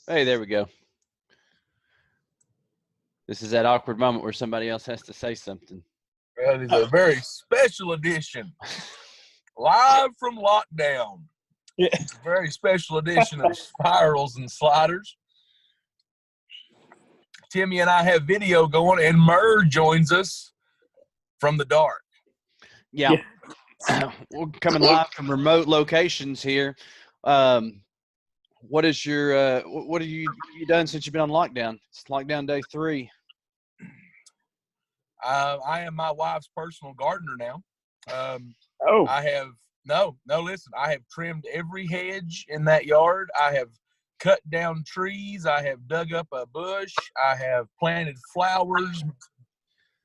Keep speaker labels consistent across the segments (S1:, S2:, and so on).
S1: Hey, there we go. This is that awkward moment where somebody else has to say something.
S2: That is a very special edition. Live from lockdown.
S3: Yeah.
S2: Very special edition of Spirals and Sliders. Timmy and I have video going, and Murr joins us from the dark.
S1: Yeah. We're coming live from remote locations here. What is your what have you done since you've been on lockdown? It's lockdown day 3.
S2: I am my wife's personal gardener now. I have listen, I have trimmed every hedge in that yard. I have cut down trees. I have dug up a bush. I have planted flowers,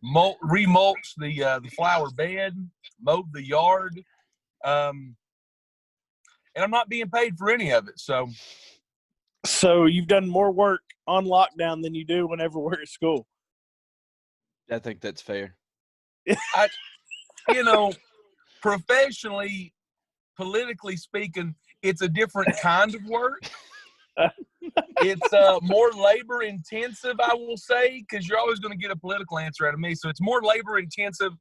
S2: remulched the flower bed, mowed the yard. And I'm not being paid for any of it.
S3: So you've done more work on lockdown than you do whenever we're at school.
S1: I think that's fair.
S2: Professionally, politically speaking, it's a different kind of work. It's more labor intensive, I will say, because you're always going to get a political answer out of me. So it's more labor intensive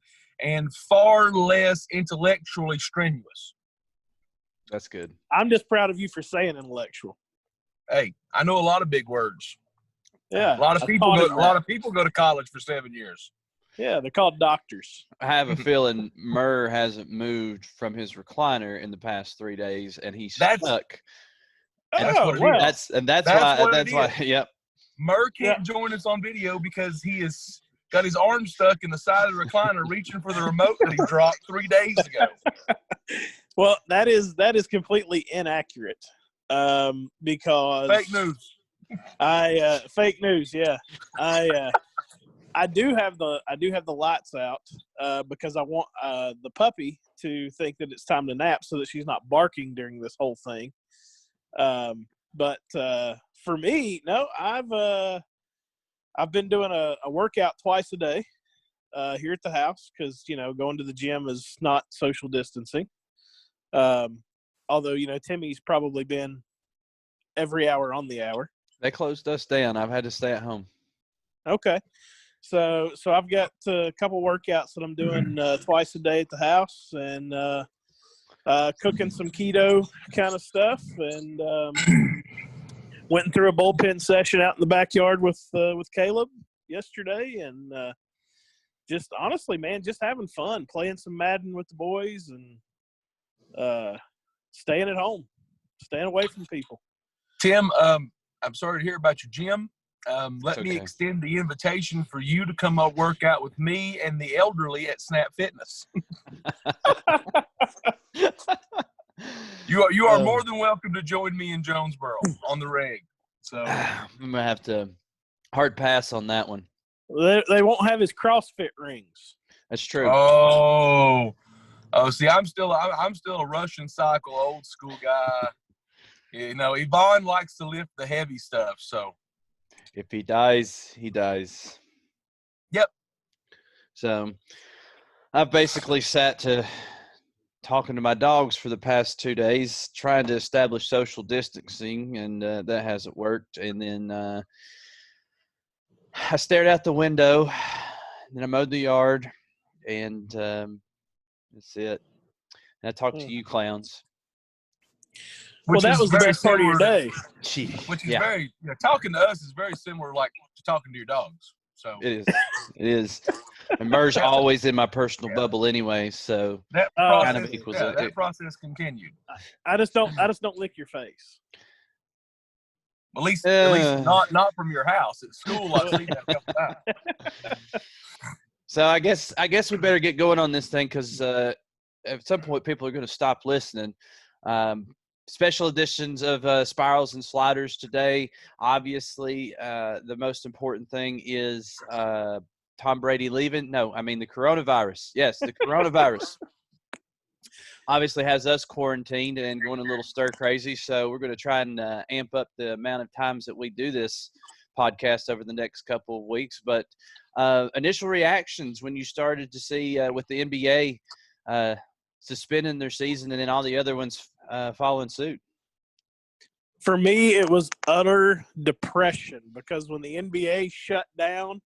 S2: and far less intellectually strenuous.
S1: That's good.
S3: I'm just proud of you for saying intellectual.
S2: Hey, I know a lot of big words.
S3: Yeah.
S2: A lot of people go to college for 7 years.
S3: Yeah, they're called doctors.
S1: I have a feeling Murr hasn't moved from his recliner in the past 3 days, and he's stuck.
S2: That's
S1: why. Yep.
S2: Murr can't join us on video because he has got his arm stuck in the side of the recliner, reaching for the remote that he dropped 3 days ago.
S3: Well, that is completely inaccurate. Because
S2: fake news.
S3: Fake news. Yeah, I do have the lights out because I want the puppy to think that it's time to nap so that she's not barking during this whole thing. But for me, no, I've been doing a workout twice a day here at the house because going to the gym is not social distancing. Although Timmy's probably been every hour on the hour.
S1: They closed us down. I've had to stay at home.
S3: Okay. So I've got a couple workouts that I'm doing twice a day at the house and cooking some keto kind of stuff and went through a bullpen session out in the backyard with Caleb yesterday and just honestly, man, just having fun, playing some Madden with the boys and staying at home, staying away from people.
S2: Tim, I'm sorry to hear about your gym. Let me
S1: okay.
S2: extend the invitation for you to come up work out with me and the elderly at Snap Fitness. You are more than welcome to join me in Jonesboro on the reg. So
S1: I'm gonna have to hard pass on that one.
S3: They won't have his CrossFit rings.
S1: That's true.
S2: Oh, see, I'm still a Russian cycle old school guy. Yvonne likes to lift the heavy stuff, so.
S1: If he dies, he dies.
S2: Yep.
S1: So I've basically sat to talking to my dogs for the past 2 days, trying to establish social distancing, and that hasn't worked. And then I stared out the window, and then I mowed the yard, and that's it. And I talked to you clowns.
S3: Well, that was the best part of your day.
S2: Which is very talking to us is very similar, like to talking to your dogs. So
S1: it is. And Murr's always in my personal bubble anyway, so
S2: that process, kind of equals it. That process continued.
S3: I just don't lick your face.
S2: At least not from your house. At school, I've seen that a couple times.
S1: So I guess we better get going on this thing because at some point people are going to stop listening. Special editions of Spirals and Sliders today. Obviously, the most important thing is Tom Brady leaving. No, I mean the coronavirus. Yes, the coronavirus. Obviously has us quarantined and going a little stir crazy. So we're going to try and amp up the amount of times that we do this podcast over the next couple of weeks. But initial reactions when you started to see with the NBA suspending their season and then all the other ones following suit.
S3: For me, it was utter depression because when the NBA shut down,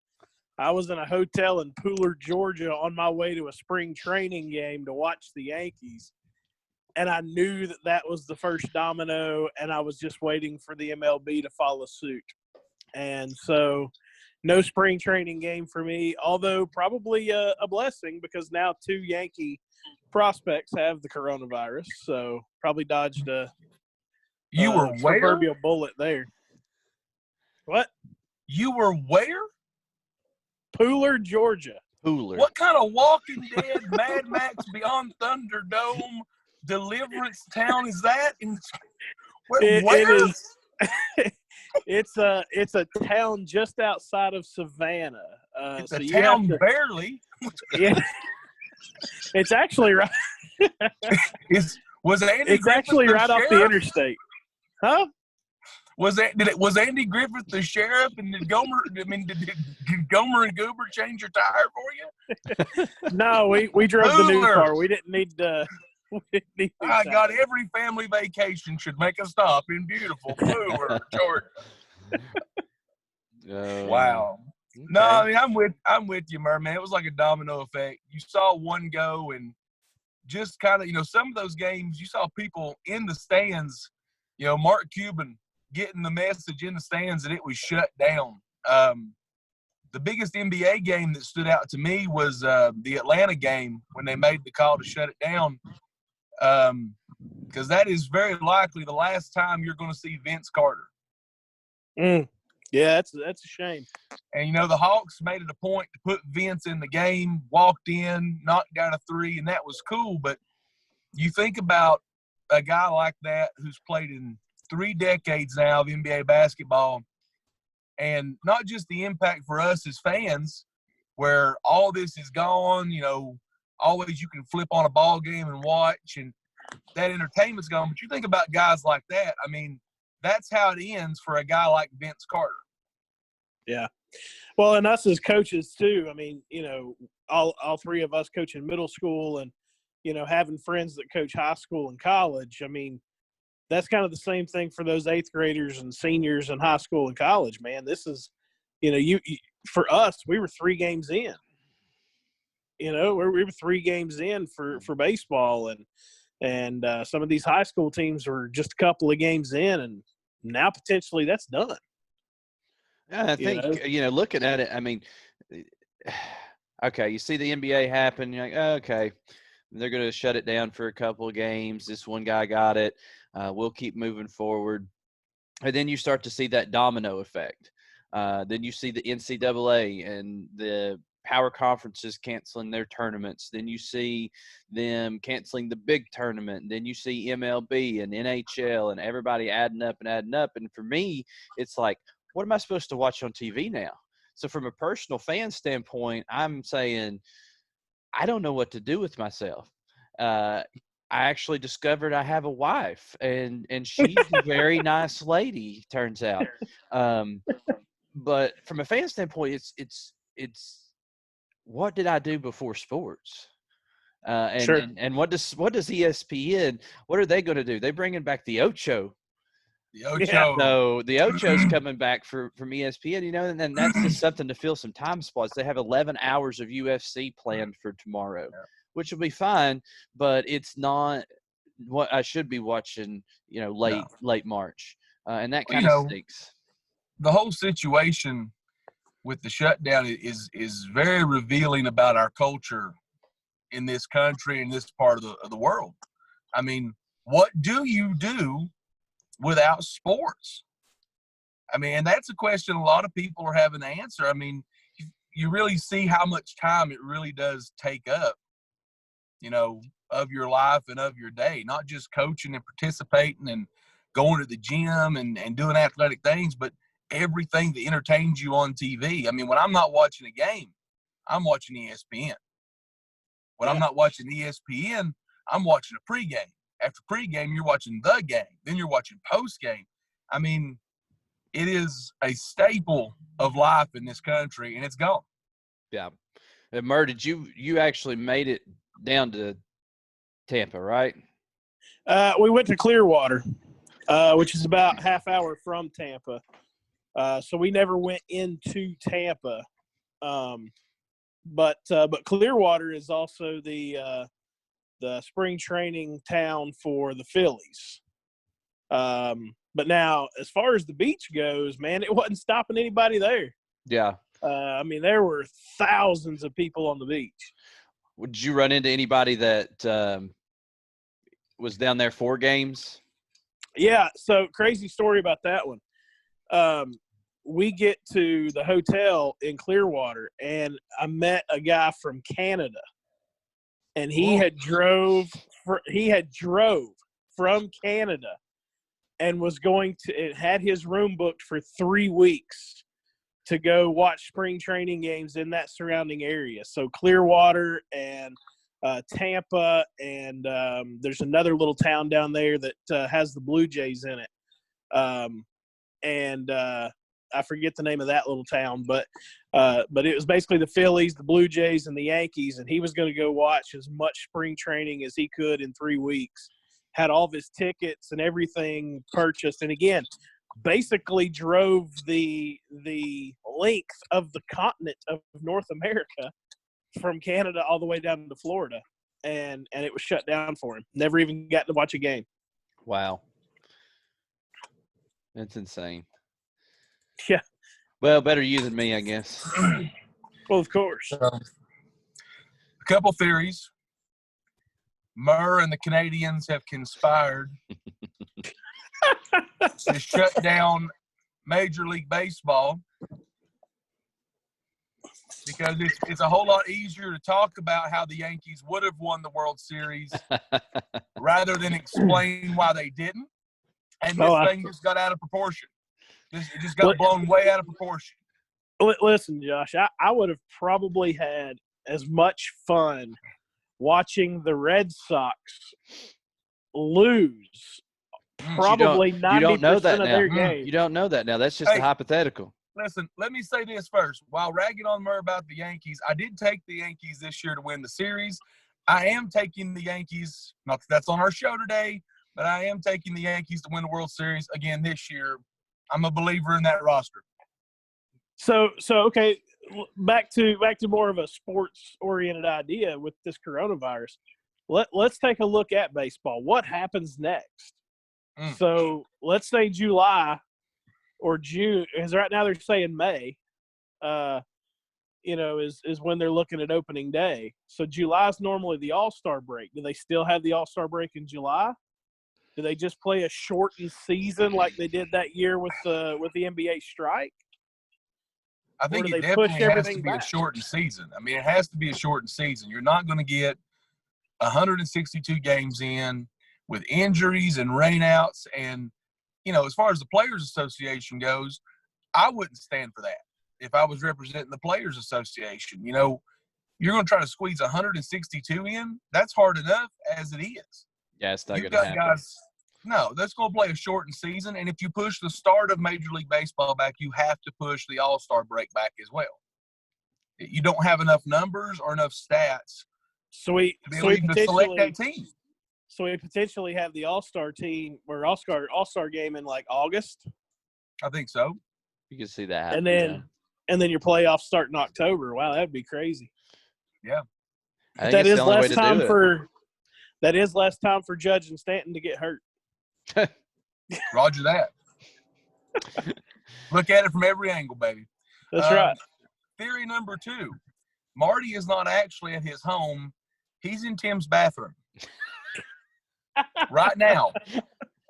S3: I was in a hotel in Pooler, Georgia on my way to a spring training game to watch the Yankees. And I knew that that was the first domino, and I was just waiting for the MLB to follow suit. And so no spring training game for me, although probably a blessing because now 2 Yankee prospects have the coronavirus. So probably dodged a
S2: You were where?
S3: proverbial bullet there. What?
S2: You were where?
S3: Pooler, Georgia.
S1: Pooler.
S2: What kind of Walking Dead, Mad Max Beyond Thunderdome, Deliverance town is that? Where?
S3: It is. It's a town just outside of Savannah.
S2: It's
S3: so
S2: a
S3: you
S2: town
S3: have to,
S2: barely.
S3: Yeah, it's actually right.
S2: Was Andy
S3: It's
S2: Griffith
S3: actually
S2: the
S3: right off the
S2: sheriff?
S3: interstate, huh?
S2: Was Andy Griffith the sheriff? And did Gomer and Goober change your tire for you?
S3: No, we drove the new
S2: Pooler.
S3: car. We didn't need we didn't need new
S2: My God,
S3: tires.
S2: every family vacation should make a stop in beautiful Pooler, Georgia. Wow.
S1: Okay.
S2: No, I mean I'm with you, Merman. It was like a domino effect. You saw one go, and just kind of some of those games you saw people in the stands. Mark Cuban getting the message in the stands, and it was shut down. The biggest NBA game that stood out to me was the Atlanta game when they made the call to shut it down, because that is very likely the last time you're going to see Vince Carter.
S3: Yeah, that's a shame.
S2: And, the Hawks made it a point to put Vince in the game, walked in, knocked down a 3, and that was cool. But you think about a guy like that who's played in 3 decades now of NBA basketball, and not just the impact for us as fans, where all this is gone, always you can flip on a ball game and watch, and that entertainment's gone. But you think about guys like that, I mean, that's how it ends for a guy like Vince Carter.
S3: Yeah. Well, and us as coaches too. I mean, all 3 of us coaching middle school and, having friends that coach high school and college. I mean, that's kind of the same thing for those 8th graders and seniors in high school and college, man. This is, you for us, we were 3 games in. We were 3 games in for baseball, and some of these high school teams were just a couple of games in, and now potentially that's done.
S1: Yeah, I think, looking at it, I mean, okay, you see the NBA happen, you're like, okay, they're going to shut it down for a couple of games. This one guy got it. We'll keep moving forward. And then you start to see that domino effect. Then you see the NCAA and the power conferences canceling their tournaments. Then you see them canceling the big tournament. Then you see MLB and NHL and everybody adding up. And for me, it's like, what am I supposed to watch on TV now? So from a personal fan standpoint, I'm saying I don't know what to do with myself. I actually discovered I have a wife, and she's a very nice lady, turns out. But from a fan standpoint, it's what did I do before sports?
S3: Sure.
S1: And what does ESPN? What are they going to do? They're bringing back the Ocho.
S2: The Ocho.
S3: Yeah.
S1: So the Ocho's coming back from ESPN, and then that's just something to fill some time spots. They have 11 hours of UFC planned for tomorrow, which will be fine, but it's not what I should be watching, late March, and that kind of stinks.
S2: The whole situation with the shutdown is very revealing about our culture in this country and this part of the world. I mean, what do you do without sports? I mean, and that's a question a lot of people are having to answer. I mean, you really see how much time it really does take up, of your life and of your day, not just coaching and participating and going to the gym and doing athletic things, but everything that entertains you on TV. I mean, when I'm not watching a game, I'm watching ESPN. When I'm not watching ESPN, I'm watching a pregame. After pregame, you're watching the game. Then you're watching postgame. I mean, it is a staple of life in this country, and it's gone.
S1: Yeah. And Murr, did you actually made it down to Tampa, right?
S3: We went to Clearwater. which is about half hour from Tampa. So we never went into Tampa. But Clearwater is also the spring training town for the Phillies. But now, as far as the beach goes, man, it wasn't stopping anybody there.
S1: Yeah.
S3: I mean, there were thousands of people on the beach.
S1: Would you run into anybody that was down there for games?
S3: Yeah. So crazy story about that one. We get to the hotel in Clearwater, and I met a guy from Canada, and he had drove from Canada and was going to – it had his room booked for 3 weeks to go watch spring training games in that surrounding area. So Clearwater and Tampa, and there's another little town down there that has the Blue Jays in it. I forget the name of that little town, but it was basically the Phillies, the Blue Jays, and the Yankees, and he was going to go watch as much spring training as he could in 3 weeks. Had all of his tickets and everything purchased, and again, basically drove the length of the continent of North America from Canada all the way down to Florida, and it was shut down for him. Never even got to watch a game.
S1: Wow. That's insane.
S3: Yeah.
S1: Well, better you than me, I guess.
S3: Well, of course.
S2: A couple theories. Murr and the Canadians have conspired to shut down Major League Baseball because it's a whole lot easier to talk about how the Yankees would have won the World Series rather than explain why they didn't. And this thing just got out of proportion. It just got blown way out of proportion.
S3: Listen, Josh, I would have probably had as much fun watching the Red Sox lose probably 90% of their games.
S1: You don't know that now. That's just a hypothetical.
S2: Listen, let me say this first. While ragging on Murr about the Yankees, I did take the Yankees this year to win the series. I am taking the Yankees, not that that's on our show today, but I am taking the Yankees to win the World Series again this year. I'm a believer in that roster.
S3: So okay, back to more of a sports-oriented idea with this coronavirus. Let's take a look at baseball. What happens next? So let's say July or June, because right now they're saying May, is when they're looking at opening day. So July is normally the All-Star break. Do they still have the All-Star break in July? Do they just play a shortened season like they did that year with the NBA strike?
S2: I think it definitely has to be a shortened season. I mean, it has to be a shortened season. You're not going to get 162 games in with injuries and rainouts. And, as far as the Players Association goes, I wouldn't stand for that if I was representing the Players Association. You're going to try to squeeze 162 in. That's hard enough as it is.
S1: Yeah, it's not going to happen.
S2: Guys, no, that's going to play a shortened season. And if you push the start of Major League Baseball back, you have to push the All-Star break back as well. You don't have enough numbers or enough stats to be able to select that team.
S3: So we potentially have the All-Star team or All-Star game in like August.
S2: I think so.
S1: You can see that happen.
S3: And then your playoffs start in October. Wow, that'd be crazy.
S2: Yeah.
S3: That is less time for Judge and Stanton to get hurt.
S2: Roger that. Look at it from every angle, baby.
S3: That's right.
S2: Theory number 2. Marty is not actually at his home. He's in Tim's bathroom right now.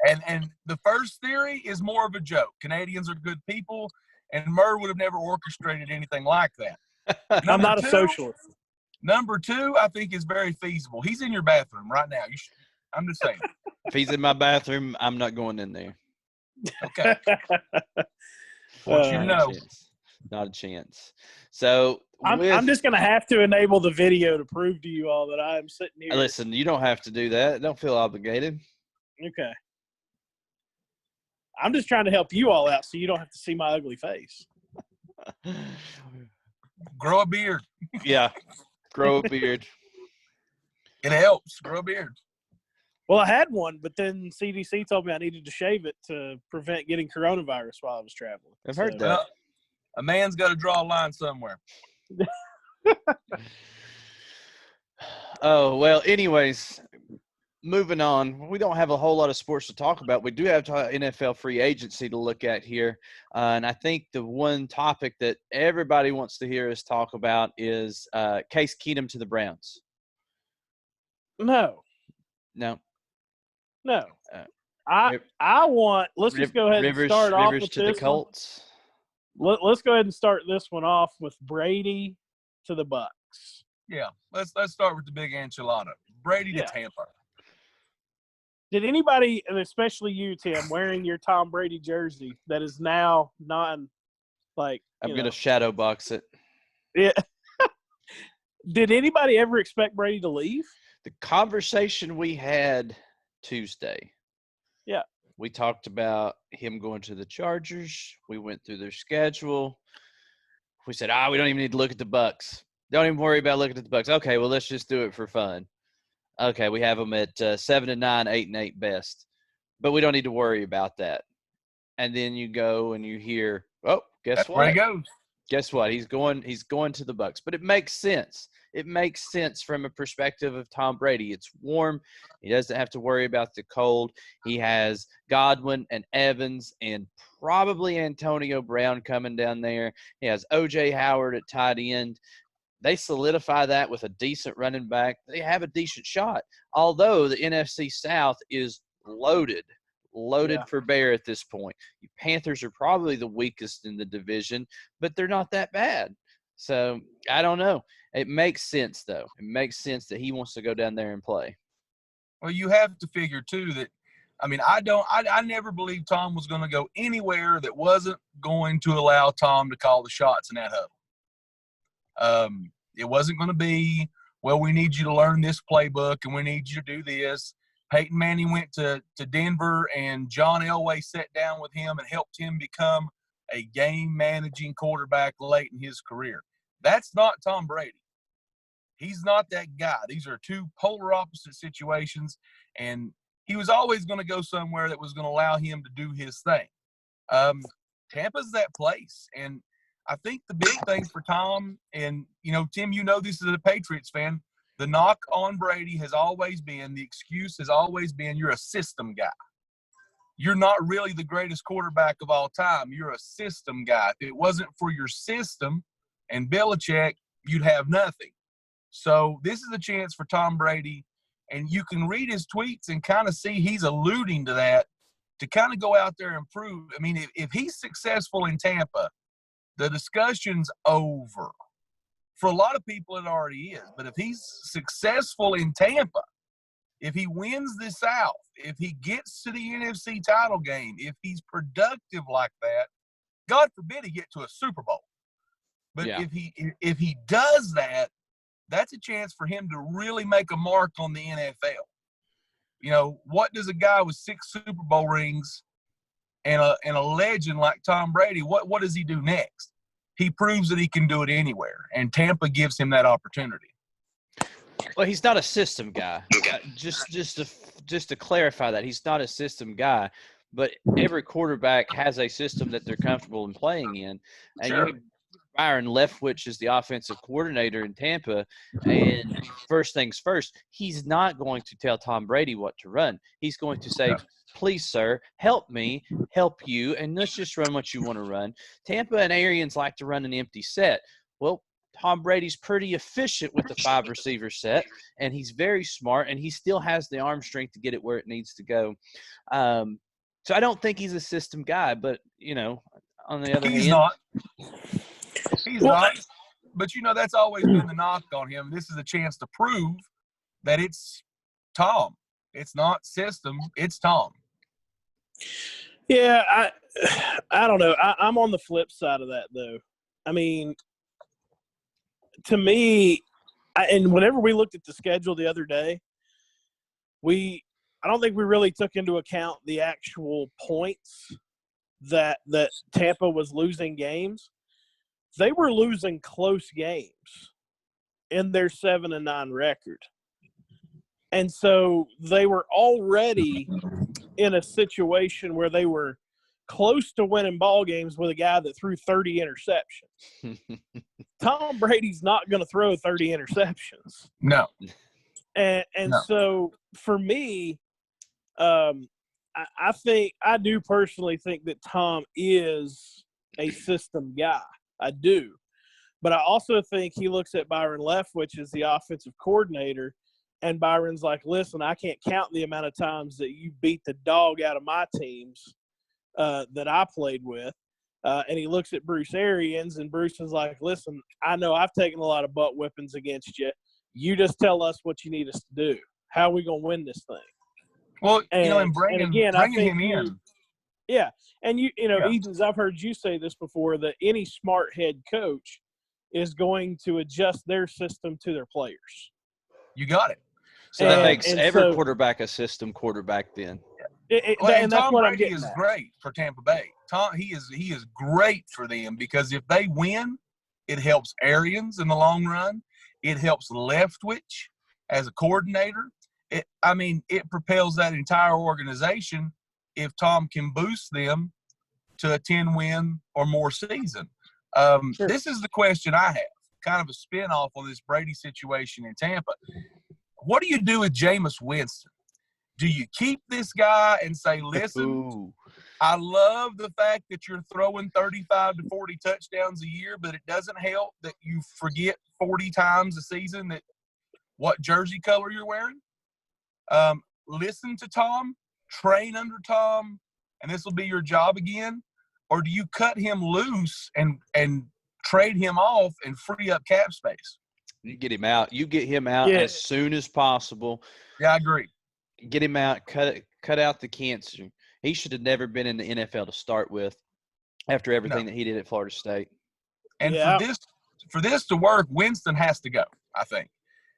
S2: And the first theory is more of a joke. Canadians are good people, and Murr would have never orchestrated anything like that.
S3: I'm not a socialist.
S2: Number 2, I think, is very feasible. He's in your bathroom right now. I'm just saying.
S1: If he's in my bathroom, I'm not going in there.
S2: Okay. Want you to know.
S1: Not a chance. So
S3: I'm just going to have to enable the video to prove to you all that I am sitting here.
S1: Listen, you don't have to do that. Don't feel obligated.
S3: Okay. I'm just trying to help you all out so you don't have to see my ugly face.
S2: Grow a beard.
S1: Yeah. Grow a beard.
S2: It helps. Grow a beard.
S3: Well, I had one, but then CDC told me I needed to shave it to prevent getting coronavirus while I was traveling.
S1: I've heard that.
S2: Well, a man's got to draw a line somewhere.
S1: Oh, well, anyways, moving on. We don't have a whole lot of sports to talk about. We do have NFL free agency to look at here. And I think the one topic that everybody wants to hear us talk about is Case Keenum to the Browns.
S3: No. I want – let's just go ahead and start off with
S1: to
S3: this
S1: the Colts.
S3: Let's go ahead and start this one off with Brady to the Bucks.
S2: Yeah, let's start with the big enchilada. Brady to Tampa.
S3: Did anybody, and especially you, Tim, wearing your Tom Brady jersey that is now I'm going
S1: to shadow box it.
S3: Yeah. Did anybody ever expect Brady to leave?
S1: The conversation we had Tuesday.
S3: Yeah.
S1: We talked about him going to the Chargers. We went through their schedule. We said, we don't even need to look at the Bucks. Don't even worry about looking at the Bucks. Okay, well, let's just do it for fun. Okay, we have them at 7-9, 8-8 best, but we don't need to worry about that. And then you go and you hear, guess what?
S2: Where he goes.
S1: Guess what? He's going to the Bucks. But it makes sense. It makes sense from a perspective of Tom Brady. It's warm. He doesn't have to worry about the cold. He has Godwin and Evans and probably Antonio Brown coming down there. He has O.J. Howard at tight end. They solidify that with a decent running back. They have a decent shot. Although the NFC South is loaded for bear at this point. You Panthers are probably the weakest in the division, but they're not that bad. So I don't know. It makes sense, though. It makes sense that he wants to go down there and play.
S2: Well, you have to figure, too, that – I never believed Tom was going to go anywhere that wasn't going to allow Tom to call the shots in that huddle. It wasn't going to be, well, we need you to learn this playbook and we need you to do this. Peyton Manning went to Denver and John Elway sat down with him and helped him become a game-managing quarterback late in his career. That's not Tom Brady. He's not that guy. These are two polar opposite situations, and he was always going to go somewhere that was going to allow him to do his thing. Tampa's that place, and I think the big thing for Tom, and, Tim, this is a Patriots fan, the knock on Brady has always been, the excuse has always been, you're a system guy. You're not really the greatest quarterback of all time. You're a system guy. If it wasn't for your system and Belichick, you'd have nothing. So this is a chance for Tom Brady, and you can read his tweets and kind of see he's alluding to that, to kind of go out there and prove. I mean, if he's successful in Tampa, the discussion's over. For a lot of people, it already is. But if he's successful in Tampa, if he wins the South, if he gets to the NFC title game, if he's productive like that, God forbid he get to a Super Bowl. But if he does that, that's a chance for him to really make a mark on the NFL. What does a guy with 6 Super Bowl rings and a legend like Tom Brady, what does he do next? He proves that he can do it anywhere, and Tampa gives him that opportunity.
S1: Well, he's not a system guy. Just to clarify that, he's not a system guy. But every quarterback has a system that they're comfortable in playing in. And
S2: Sure.
S1: Byron Leftwich is the offensive coordinator in Tampa. And first things first, he's not going to tell Tom Brady what to run. He's going to say, please, sir, help me, help you, and let's just run what you want to run. Tampa and Arians like to run an empty set. Well, Tom Brady's pretty efficient with the 5-receiver set, and he's very smart, and he still has the arm strength to get it where it needs to go. So I don't think he's a system guy, but, on the other hand.
S2: He's not. But, that's always been the knock on him. This is a chance to prove that it's Tom. It's not system. It's Tom.
S3: Yeah, I don't know. I'm on the flip side of that, though. I mean, to me, and whenever we looked at the schedule the other day, I don't think we really took into account the actual points that Tampa was losing games. They were losing close games in their 7-9 record. And so they were already in a situation where they were close to winning ball games with a guy that threw 30 interceptions. Tom Brady's not going to throw 30 interceptions.
S2: No.
S3: And
S2: No.
S3: so for me, I do personally think that Tom is a system guy. I do. But I also think he looks at Byron Leftwich as the offensive coordinator, and Byron's like, listen, I can't count the amount of times that you beat the dog out of my teams that I played with. And he looks at Bruce Arians, and Bruce is like, listen, I know I've taken a lot of butt whippings against you. You just tell us what you need us to do. How are we going to win this thing?
S2: Well,
S3: And
S2: bringing him in.
S3: Yeah. And,
S2: Yeah.
S3: Edens, I've heard you say this before, that any smart head coach is going to adjust their system to their players.
S2: You got it.
S1: So that makes every quarterback a system quarterback then.
S2: And Tom Brady is great for Tampa Bay. He is great for them, because if they win, it helps Arians in the long run. It helps Leftwich as a coordinator. It propels that entire organization if Tom can boost them to a 10-win or more season. Sure. This is the question I have, kind of a spin-off on this Brady situation in Tampa. What do you do with Jameis Winston? Do you keep this guy and say, listen, I love the fact that you're throwing 35 to 40 touchdowns a year, but it doesn't help that you forget 40 times a season what jersey color you're wearing? Listen to Tom, train under Tom, and this will be your job again? Or do you cut him loose and trade him off and free up cap space?
S1: You get him out. You get him out as soon as possible.
S2: Yeah, I agree.
S1: Get him out. Cut out the cancer. He should have never been in the NFL to start with, after everything that he did at Florida State.
S2: And for this to work, Winston has to go, I think.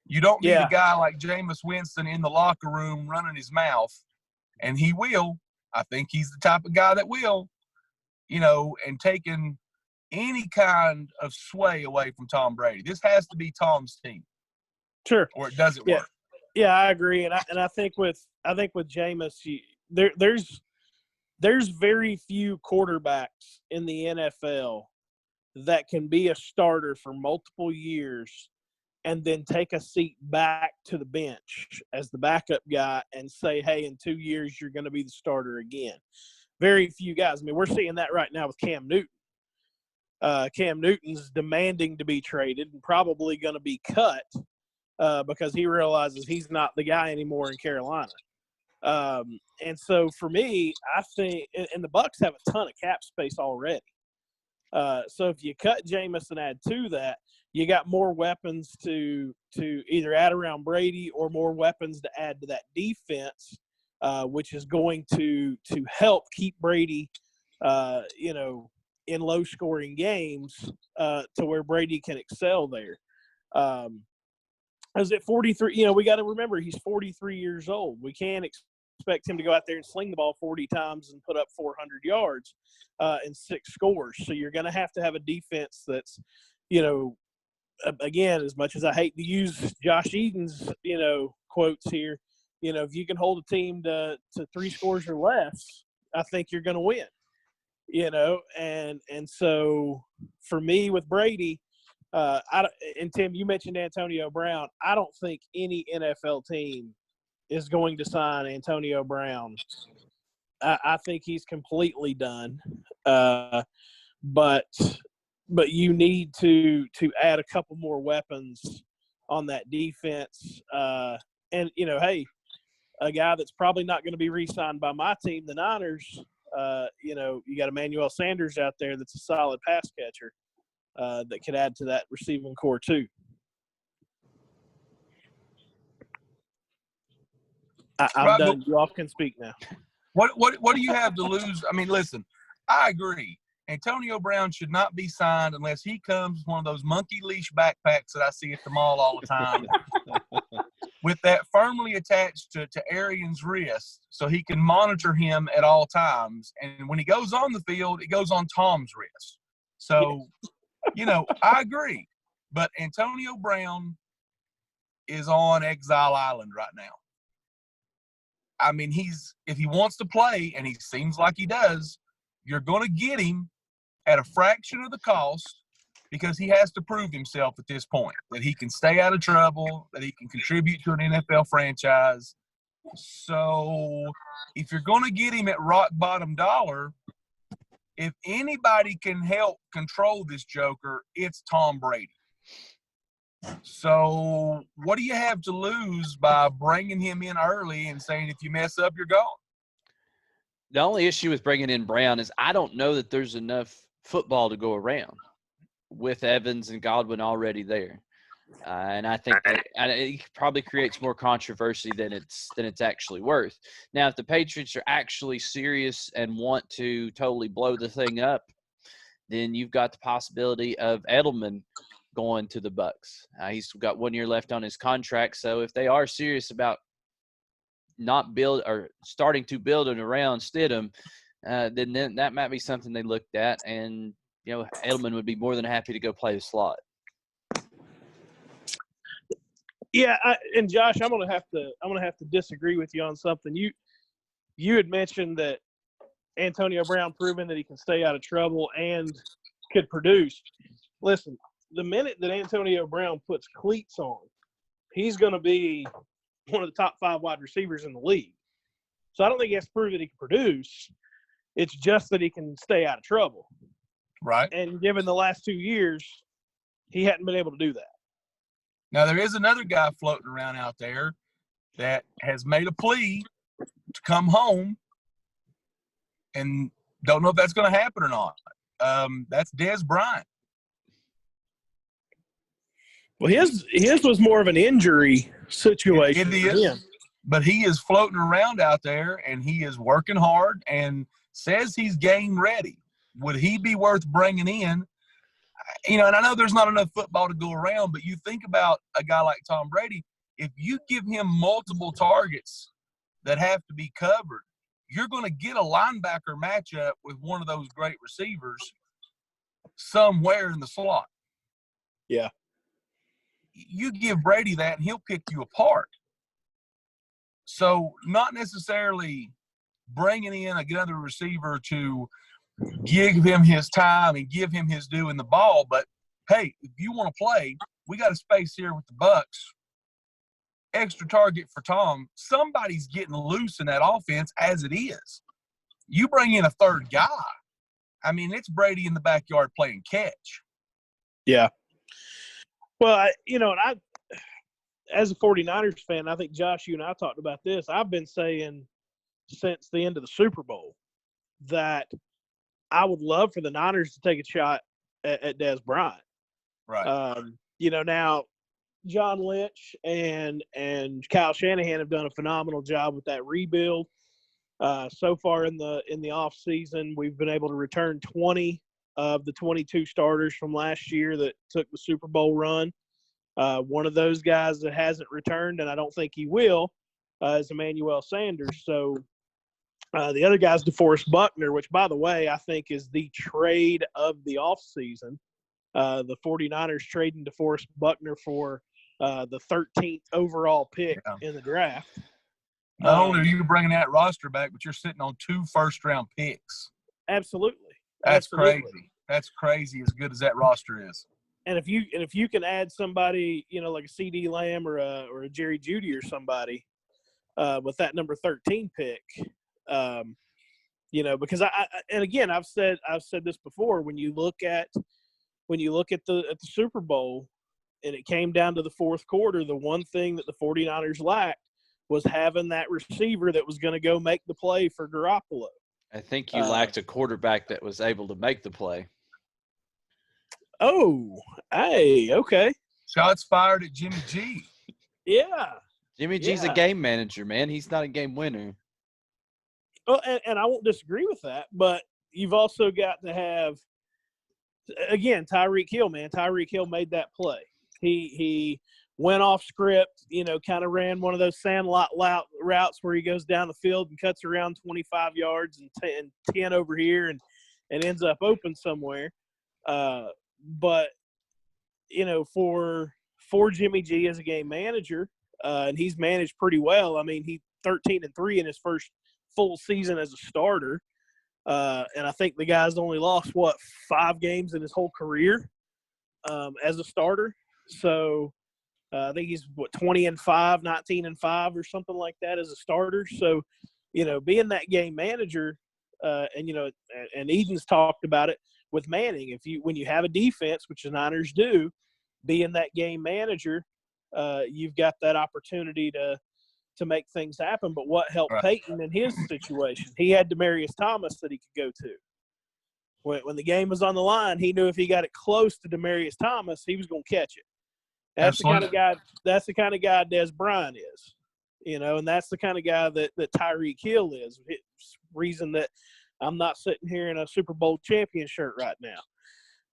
S2: You don't need a guy like Jameis Winston in the locker room running his mouth, and he will. I think he's the type of guy that will, and taking any kind of sway away from Tom Brady. This has to be Tom's team.
S3: Sure.
S2: Or it doesn't work.
S3: Yeah, I agree. And I think with Jameis, there's very few quarterbacks in the NFL that can be a starter for multiple years and then take a seat back to the bench as the backup guy and say, hey, in 2 years, you're going to be the starter again. Very few guys. I mean, we're seeing that right now with Cam Newton. Cam Newton's demanding to be traded and probably going to be cut because he realizes he's not the guy anymore in Carolina. And so for me, I think – and the Bucs have a ton of cap space already. So if you cut Jameis and add to that, you got more weapons to either add around Brady or more weapons to add to that defense, which is going to help keep Brady, in low-scoring games to where Brady can excel there. As at 43, we got to remember he's 43 years old. We can't expect him to go out there and sling the ball 40 times and put up 400 yards and 6 scores. So you're going to have a defense that's, again, as much as I hate to use Josh Eden's, quotes here, if you can hold a team to 3 scores or less, I think you're going to win. And so for me with Brady, and Tim, you mentioned Antonio Brown. I don't think any NFL team is going to sign Antonio Brown. I think he's completely done. But you need to add a couple more weapons on that defense. And hey, a guy that's probably not going to be re-signed by my team, the Niners. You got Emmanuel Sanders out there that's a solid pass catcher that could add to that receiving core too. I'm done. You all can speak now.
S2: What do you have to lose? I mean, listen, I agree. Antonio Brown should not be signed unless he comes with one of those monkey leash backpacks that I see at the mall all the time with that firmly attached to Arians' wrist so he can monitor him at all times. And when he goes on the field, it goes on Tom's wrist. So, I agree. But Antonio Brown is on exile island right now. I mean, if he wants to play, and he seems like he does, you're going to get him at a fraction of the cost because he has to prove himself at this point, that he can stay out of trouble, that he can contribute to an NFL franchise. So if you're going to get him at rock bottom dollar, if anybody can help control this joker, it's Tom Brady. So what do you have to lose by bringing him in early and saying, if you mess up, you're gone?
S1: The only issue with bringing in Brown is I don't know that there's enough football to go around with Evans and Godwin already there. And I think that it probably creates more controversy than it's actually worth. Now, if the Patriots are actually serious and want to totally blow the thing up, then you've got the possibility of Edelman going to the Bucs. He's got 1 year left on his contract, so if they are serious about starting to build it around Stidham, then that might be something they looked at, and Edelman would be more than happy to go play the slot.
S3: Yeah, and Josh, I'm gonna have to disagree with you on something. You had mentioned that Antonio Brown proven that he can stay out of trouble and could produce. Listen, the minute that Antonio Brown puts cleats on, he's going to be one of the top 5 wide receivers in the league. So I don't think he has to prove that he can produce. It's just that he can stay out of trouble.
S2: Right.
S3: And given the last 2 years, he hadn't been able to do that.
S2: Now, there is another guy floating around out there that has made a plea to come home, and don't know if that's going to happen or not. That's Dez Bryant.
S3: Well, his was more of an injury situation.
S2: It is, but he is floating around out there, and he is working hard and says he's game ready. Would he be worth bringing in? And I know there's not enough football to go around, but you think about a guy like Tom Brady, if you give him multiple targets that have to be covered, you're going to get a linebacker matchup with one of those great receivers somewhere in the slot.
S3: Yeah.
S2: You give Brady that, and he'll pick you apart. So not necessarily bringing in another receiver to give him his time and give him his due in the ball, but, hey, if you want to play, we got a space here with the Bucs. Extra target for Tom. Somebody's getting loose in that offense as it is. You bring in a third guy, I mean, it's Brady in the backyard playing catch.
S3: Yeah. Well, as a 49ers fan, I think, Josh, you and I talked about this. I've been saying since the end of the Super Bowl that I would love for the Niners to take a shot at Dez Bryant.
S2: Right.
S3: Now John Lynch and Kyle Shanahan have done a phenomenal job with that rebuild. So far in the off season, we've been able to return 20 of the 22 starters from last year that took the Super Bowl run. One of those guys that hasn't returned, and I don't think he will, is Emmanuel Sanders. So the other guy's DeForest Buckner, which, by the way, I think is the trade of the offseason. The 49ers trading DeForest Buckner for the 13th overall pick in the draft.
S2: Not only are you bringing that roster back, but you're sitting on 2 first-round picks.
S3: Absolutely.
S2: That's crazy. That's crazy as good as that roster is.
S3: And if you can add somebody, like a CD Lamb or a Jerry Jeudy or somebody with that number 13 pick, because I've said this before, when you look at the Super Bowl and it came down to the fourth quarter, the one thing that the 49ers lacked was having that receiver that was going to go make the play for Garoppolo.
S1: I think you lacked a quarterback that was able to make the play.
S3: Oh, hey, okay.
S2: Shots fired at Jimmy G.
S3: Yeah.
S1: Jimmy G's a game manager, man. He's not a game winner.
S3: Well, and I won't disagree with that, but you've also got to have, again, Tyreek Hill, man. Tyreek Hill made that play. He went off script, kind of ran one of those sandlot routes where he goes down the field and cuts around 25 yards and 10 over here and ends up open somewhere. But, for for Jimmy G as a game manager, and he's managed pretty well. I mean, he 13-3 in his first full season as a starter, and I think the guy's only lost 5 games in his whole career as a starter. So I think he's 20-5, 19-5, or something like that as a starter. So, being that game manager, and Eden's talked about it with Manning. When you have a defense, which the Niners do, being that game manager, you've got that opportunity to make things happen. But what helped Peyton in his situation? He had Demaryius Thomas that he could go to. When the game was on the line, he knew if he got it close to Demaryius Thomas, he was going to catch it. That's Absolutely. The kind of guy. That's the kind of guy Des Bryant is, and that's the kind of guy that Tyreek Hill is. It's the reason that I'm not sitting here in a Super Bowl champion shirt right now.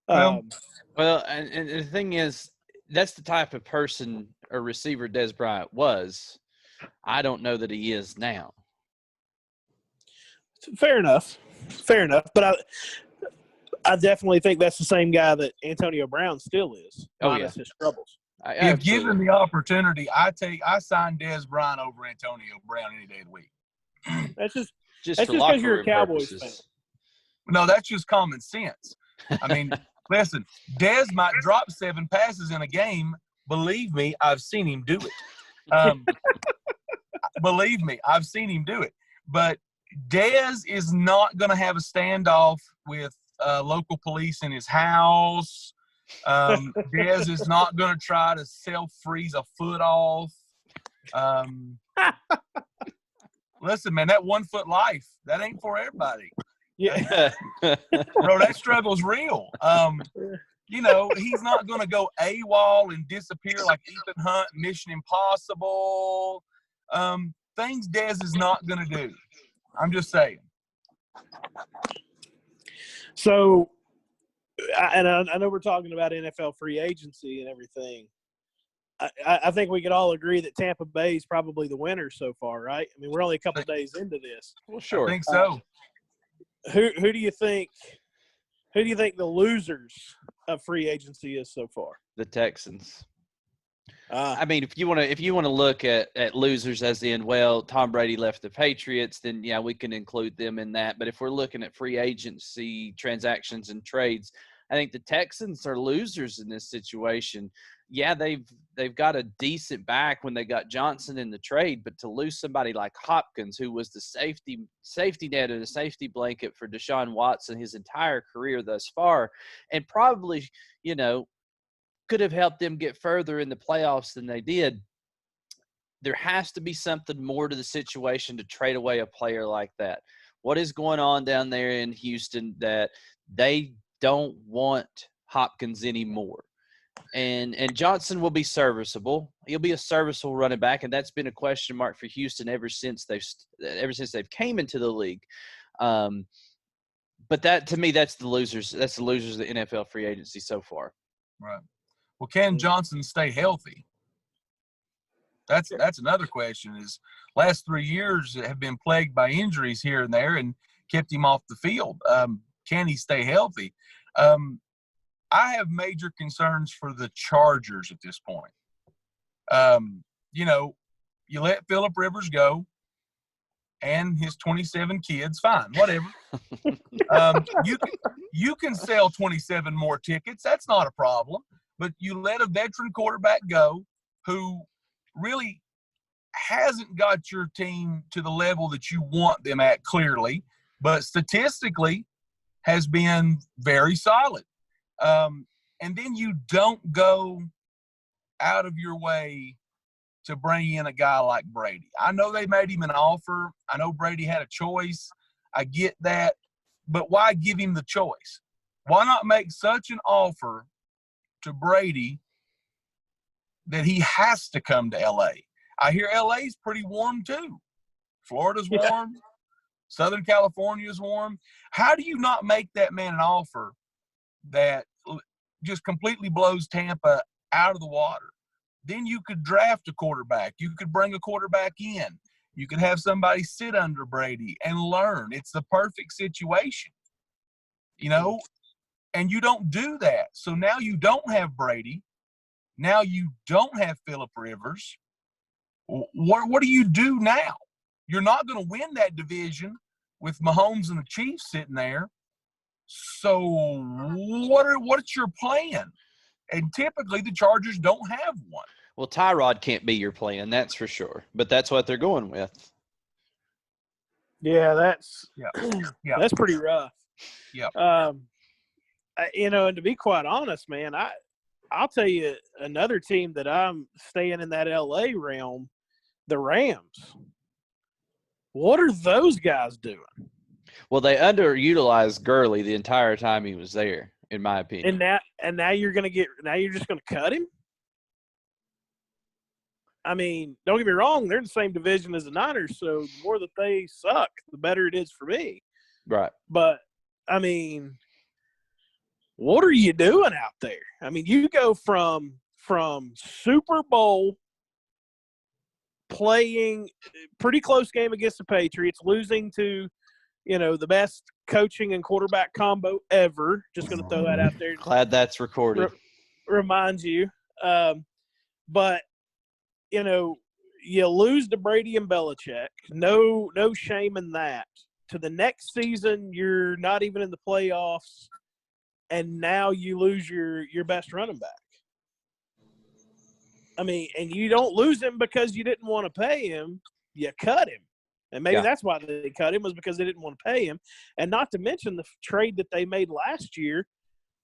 S1: And the thing is, that's the type of person or receiver Des Bryant was. I don't know that he is now.
S3: Fair enough. But I definitely think that's the same guy that Antonio Brown still is, minus his troubles.
S2: If given the opportunity, I sign Des Bryant over Antonio Brown any day of the week.
S3: That's just because you're a Cowboys fan.
S2: No, that's just common sense. I mean, listen, Des might drop 7 passes in a game. Believe me, I've seen him do it. Believe me, I've seen him do it. But Des is not going to have a standoff with local police in his house. Des is not going to try to self-freeze a foot off. Listen, man, that 1 foot life, that ain't for everybody.
S3: Yeah.
S2: Bro, that struggle's real. He's not going to go AWOL and disappear like Ethan Hunt, Mission Impossible. Things Des is not going to do. I'm just saying.
S3: So, I know we're talking about NFL free agency and everything. I think we could all agree that Tampa Bay is probably the winner so far, right? I mean, we're only a couple days into this.
S1: Well, sure.
S2: I think so.
S3: Who do you think the losers of free agency is so far?
S1: The Texans. I mean, if you want to look at losers as in, well, Tom Brady left the Patriots, then yeah, we can include them in that. But if we're looking at free agency transactions and trades, I think the Texans are losers in this situation. Yeah, they've got a decent back when they got Johnson in the trade, but to lose somebody like Hopkins, who was the safety net and a safety blanket for Deshaun Watson his entire career thus far, and probably, could have helped them get further in the playoffs than they did. There has to be something more to the situation to trade away a player like that. What is going on down there in Houston that they don't want Hopkins anymore? And Johnson will be serviceable. He'll be a serviceable running back, and that's been a question mark for Houston ever since they've came into the league. But that, to me, that's the losers. That's the losers of the NFL free agency so far.
S2: Right. Well, can Johnson stay healthy? That's another question. Is last 3 years have been plagued by injuries here and there and kept him off the field. Can he stay healthy? I have major concerns for the Chargers at this point. You let Phillip Rivers go and his 27 kids, fine, whatever. You can sell 27 more tickets. That's not a problem. But you let a veteran quarterback go who really hasn't got your team to the level that you want them at, clearly, but statistically has been very solid. And then you don't go out of your way to bring in a guy like Brady. I know they made him an offer. I know Brady had a choice. I get that. But why give him the choice? Why not make such an offer to Brady that he has to come to L.A.? I hear L.A.'s pretty warm too. Florida's warm. Yeah. Southern California's warm. How do you not make that man an offer that just completely blows Tampa out of the water? Then you could draft a quarterback. You could bring a quarterback in. You could have somebody sit under Brady and learn. It's the perfect situation, and you don't do that. So now you don't have Brady. Now you don't have Phillip Rivers. What do you do now? You're not going to win that division with Mahomes and the Chiefs sitting there. So what's your plan? And typically the Chargers don't have one.
S1: Well, Tyrod can't be your plan, that's for sure. But that's what they're going with.
S3: Yeah, that's
S2: That's
S3: pretty rough.
S2: Yeah.
S3: And to be quite honest, man, I'll tell you another team that I'm staying in that LA realm, the Rams. What are those guys doing?
S1: Well, they underutilized Gurley the entire time he was there, in my opinion.
S3: And now you're just gonna cut him? I mean, don't get me wrong, they're in the same division as the Niners, so the more that they suck, the better it is for me.
S1: Right.
S3: But I mean, what are you doing out there? I mean, you go from Super Bowl playing pretty close game against the Patriots, losing to, the best coaching and quarterback combo ever. Just going to throw that out there.
S1: Glad that's recorded.
S3: Reminds you. But, you lose to Brady and Belichick. No shame in that. To the next season, you're not even in the playoffs, and now you lose your best running back. I mean, and you don't lose him because you didn't want to pay him. You cut him. And maybe that's why they cut him, was because they didn't want to pay him. And not to mention the trade that they made last year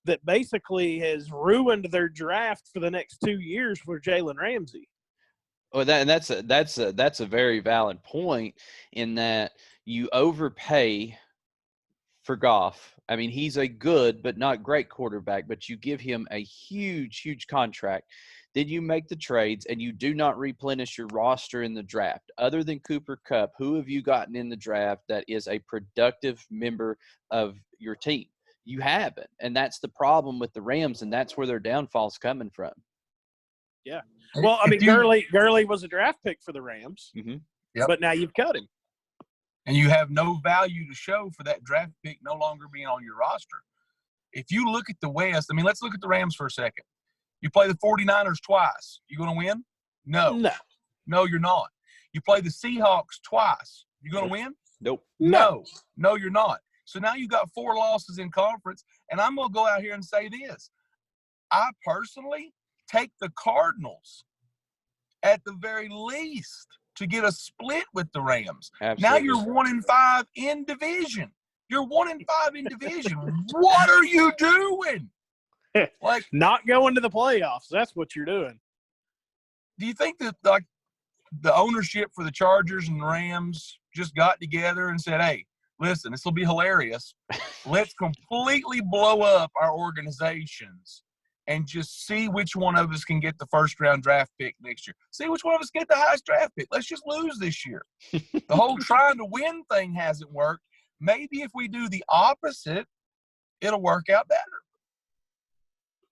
S3: that basically has ruined their draft for the next 2 years for Jalen Ramsey.
S1: Well, that's a very valid point in that you overpay for Goff. I mean, he's a good but not great quarterback, but you give him a huge, huge contract. Then you make the trades and you do not replenish your roster in the draft. Other than Cooper Kupp, who have you gotten in the draft that is a productive member of your team? You haven't. And that's the problem with the Rams, and that's where their downfall's coming from.
S3: Yeah. Well, I mean, Gurley was a draft pick for the Rams, but now you've cut him.
S2: And you have no value to show for that draft pick no longer being on your roster. If you look at the West, I mean, let's look at the Rams for a second. You play the 49ers twice. You going to win? No. No, you're not. You play the Seahawks twice. You going to win?
S1: Nope.
S2: No, you're not. So now you got 4 losses in conference, and I'm going to go out here and say this. I personally take the Cardinals at the very least to get a split with the Rams.
S1: Absolutely.
S2: Now you're 1-5 in division. You're 1-5 in division. What are you doing?
S3: Like, not going to the playoffs. That's what you're doing.
S2: Do you think that the ownership for the Chargers and Rams just got together and said, hey, listen, this will be hilarious. Let's completely blow up our organizations and just see which one of us can get the first-round draft pick next year. See which one of us get the highest draft pick. Let's just lose this year. The whole trying to win thing hasn't worked. Maybe if we do the opposite, it'll work out better.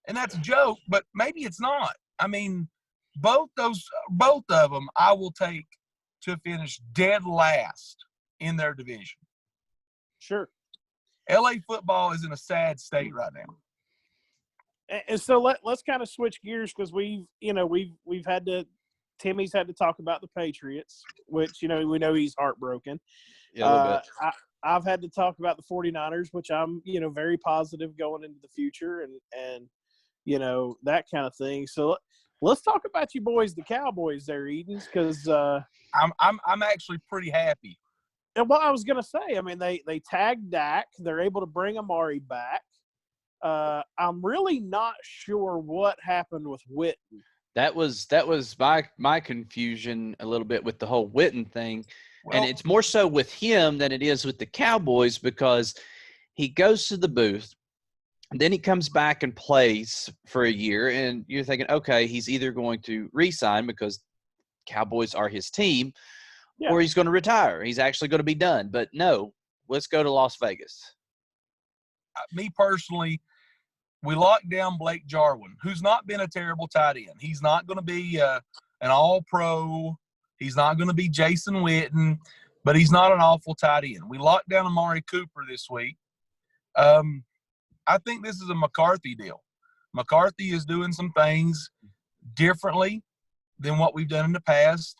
S2: And that's a joke, but maybe it's not. I mean, both of them I will take to finish dead last in their division.
S3: Sure.
S2: LA football is in a sad state right now.
S3: And so let's kind of switch gears, because we've had to – Timmy's had to talk about the Patriots, which, we know he's heartbroken.
S1: Yeah, a little bit.
S3: I've had to talk about the 49ers, which I'm, very positive going into the future and that kind of thing. So let's talk about you boys, the Cowboys there, Edens, because
S2: I'm actually pretty happy.
S3: And what I was going to say, I mean, they tagged Dak. They're able to bring Amari back. I'm really not sure what happened with Witten.
S1: That was my confusion a little bit with the whole Witten thing. Well, and it's more so with him than it is with the Cowboys, because he goes to the booth, and then he comes back and plays for a year, and you're thinking, okay, he's either going to re-sign because Cowboys are his team, or he's going to retire. He's actually going to be done. But no, let's go to Las Vegas.
S2: Me personally, we locked down Blake Jarwin, who's not been a terrible tight end. He's not going to be an all-pro. He's not going to be Jason Witten, but he's not an awful tight end. We locked down Amari Cooper this week. I think this is a McCarthy deal. McCarthy is doing some things differently than what we've done in the past.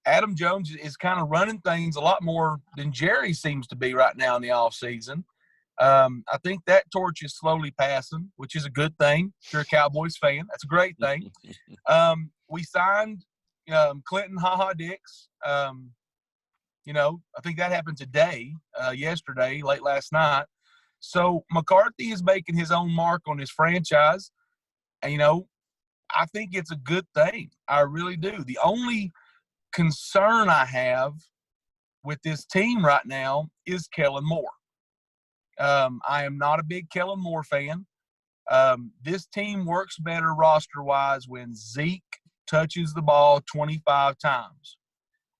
S2: Adam Jones is kind of running things a lot more than Jerry seems to be right now in the offseason. I think that torch is slowly passing, which is a good thing. If you're a Cowboys fan, that's a great thing. We signed Clinton Ha Dix. I think that happened today, yesterday, late last night. So McCarthy is making his own mark on his franchise. And, I think it's a good thing. I really do. The only concern I have with this team right now is Kellen Moore. I am not a big Kellen Moore fan. This team works better roster-wise when Zeke touches the ball 25 times.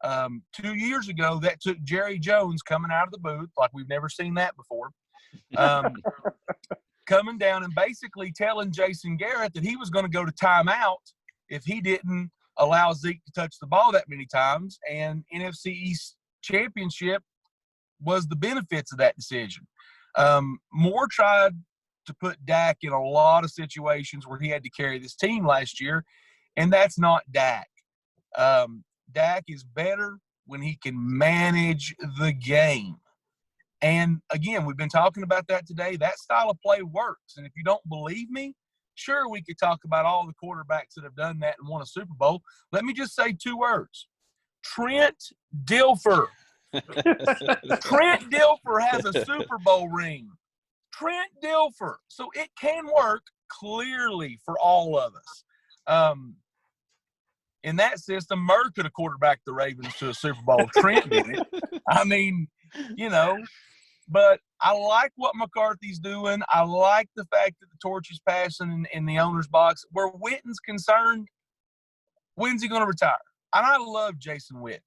S2: 2 years ago, that took Jerry Jones coming out of the booth, like we've never seen that before, coming down and basically telling Jason Garrett that he was going to go to timeout if he didn't allow Zeke to touch the ball that many times, and NFC East Championship was the benefits of that decision. Moore tried to put Dak in a lot of situations where he had to carry this team last year, and that's not Dak. Dak is better when he can manage the game. And, again, we've been talking about that today. That style of play works. And if you don't believe me, sure, we could talk about all the quarterbacks that have done that and won a Super Bowl. Let me just say 2 words. Trent Dilfer. Trent Dilfer has a Super Bowl ring. Trent Dilfer. So it can work clearly for all of us. In that system, Murr could have quarterbacked the Ravens to a Super Bowl. Trent did it. I mean, but I like what McCarthy's doing. I like the fact that the torch is passing in the owner's box. Where Witten's concerned, when's he going to retire? And I love Jason Witten.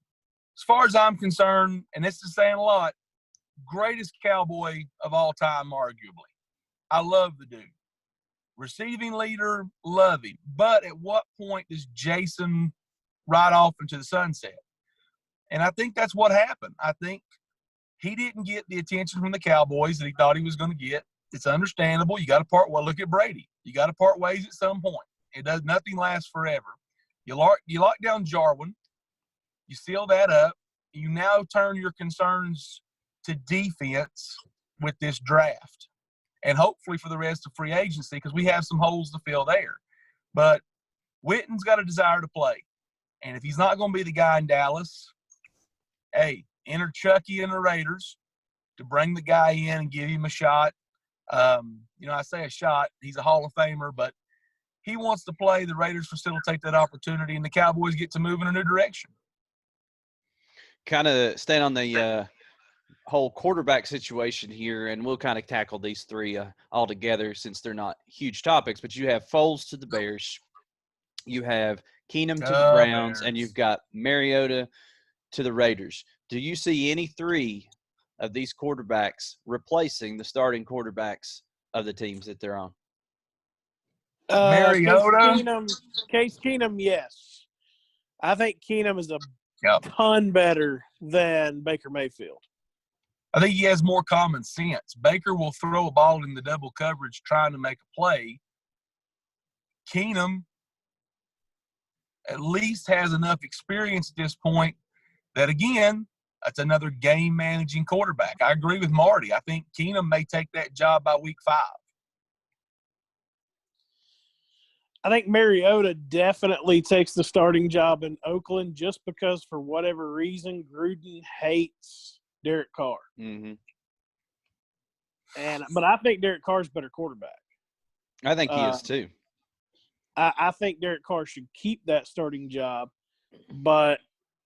S2: As far as I'm concerned, and this is saying a lot, greatest Cowboy of all time, arguably. I love the dude. Receiving leader, love him. But at what point does Jason ride off into the sunset? And I think that's what happened. I think he didn't get the attention from the Cowboys that he thought he was going to get. It's understandable. You got to part. Well, look at Brady. You got to part ways at some point. Nothing lasts forever. You lock down Jarwin. You seal that up. You now turn your concerns to defense with this draft, and hopefully for the rest of free agency, because we have some holes to fill there. But Witten's got a desire to play, and if he's not going to be the guy in Dallas, hey, enter Chucky and the Raiders to bring the guy in and give him a shot. I say a shot. He's a Hall of Famer, but he wants to play. The Raiders facilitate that opportunity, and the Cowboys get to move in a new direction.
S1: Kind of staying on the whole quarterback situation here, and we'll kind of tackle these 3 all together since they're not huge topics, but you have Foles to the Bears, you have Keenum to the Browns,
S2: Bears.
S1: And you've got Mariota to the Raiders. Do you see any 3 of these quarterbacks replacing the starting quarterbacks of the teams that they're on?
S2: Mariota?
S3: Case Keenum, yes. I think Keenum is a ton better than Baker Mayfield.
S2: I think he has more common sense. Baker will throw a ball in the double coverage trying to make a play. Keenum at least has enough experience at this point that, again, that's another game-managing quarterback. I agree with Marty. I think Keenum may take that job by week 5.
S3: I think Mariota definitely takes the starting job in Oakland just because, for whatever reason, Gruden hates Derek Carr.
S1: Mm-hmm.
S3: But I think Derek Carr's a better quarterback.
S1: I think he is too.
S3: I think Derek Carr should keep that starting job, but